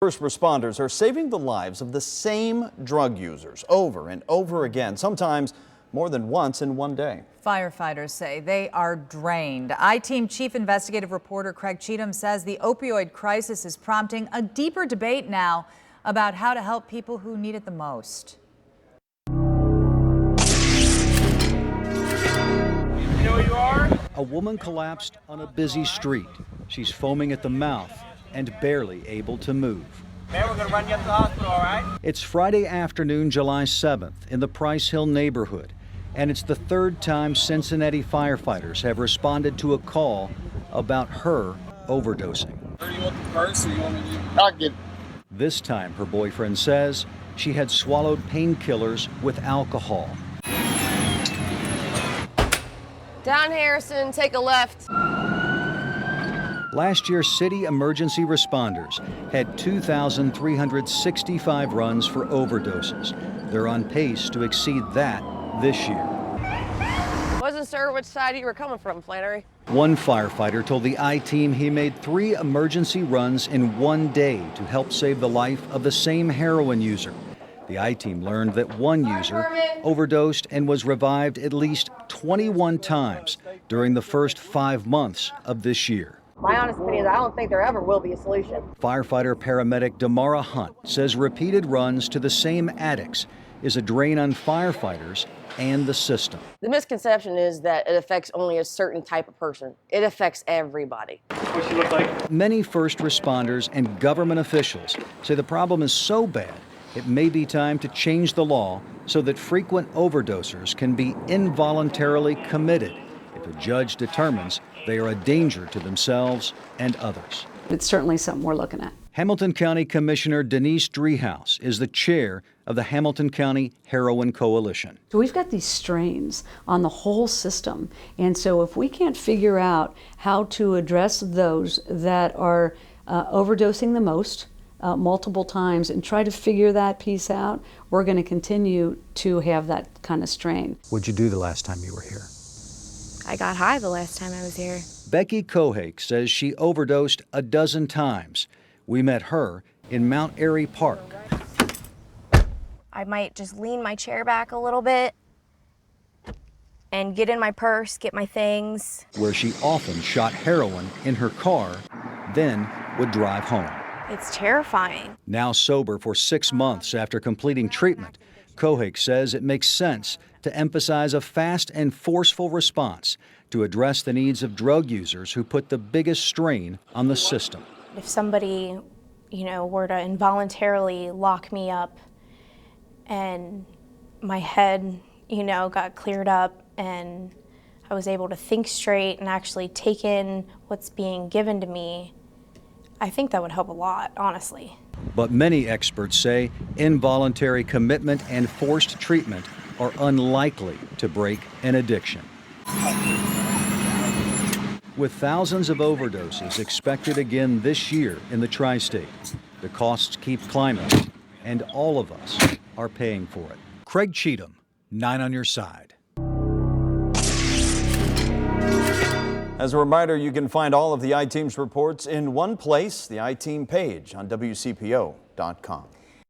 First responders are saving the lives of the same drug users over and over again, sometimes more than once in one day. Firefighters say they are drained. I-Team Chief Investigative Reporter Craig Cheatham says the opioid crisis is prompting a deeper debate now about how to help people who need it the most. You know where you are? A woman collapsed on a busy street. She's foaming at the mouth and barely able to move. Man, we're gonna run you up to the hospital, all right? It's Friday afternoon, July 7th, in the Price Hill neighborhood, and it's the third time Cincinnati firefighters have responded to a call about her overdosing. Do you want the purse or you want me to I'll get it. This time, her boyfriend says she had swallowed painkillers with alcohol. Down Harrison, take a left. Last year, city emergency responders had 2,365 runs for overdoses. They're on pace to exceed that this year. Wasn't sure which side you were coming from, Flannery. One firefighter told the I-Team he made 3 emergency runs in one day to help save the life of the same heroin user. The I-Team learned that one user overdosed and was revived at least 21 times during the first 5 months of this year. My honest opinion is I don't think there ever will be a solution. Firefighter paramedic Damara Hunt says repeated runs to the same addicts is a drain on firefighters and the system. The misconception is that it affects only a certain type of person. It affects everybody. What she look like? Many first responders and government officials say the problem is so bad it may be time to change the law so that frequent overdosers can be involuntarily committed if a judge determines they are a danger to themselves and others. It's certainly something we're looking at. Hamilton County Commissioner Denise Driehaus is the chair of the Hamilton County Heroin Coalition. So we've got these strains on the whole system, and so if we can't figure out how to address those that are overdosing the most multiple times and try to figure that piece out, we're going to continue to have that kind of strain. What'd you do the last time you were here? I got high the last time I was here. Becky Kohake says she overdosed a dozen times. We met her in Mount Airy Park. I might just lean my chair back a little bit and get in my purse, get my things. Where she often shot heroin in her car, then would drive home. It's terrifying. Now sober for 6 months after completing treatment, Kohake says it makes sense to emphasize a fast and forceful response to address the needs of drug users who put the biggest strain on the system. If somebody, were to involuntarily lock me up and my head, got cleared up and I was able to think straight and actually take in what's being given to me, I think that would help a lot, honestly. But many experts say involuntary commitment and forced treatment are unlikely to break an addiction. With thousands of overdoses expected again this year in the tri-state, the costs keep climbing, and all of us are paying for it. Craig Cheatham, 9 on your side. As a reminder, you can find all of the I-Team's reports in one place, the I-Team page on WCPO.com.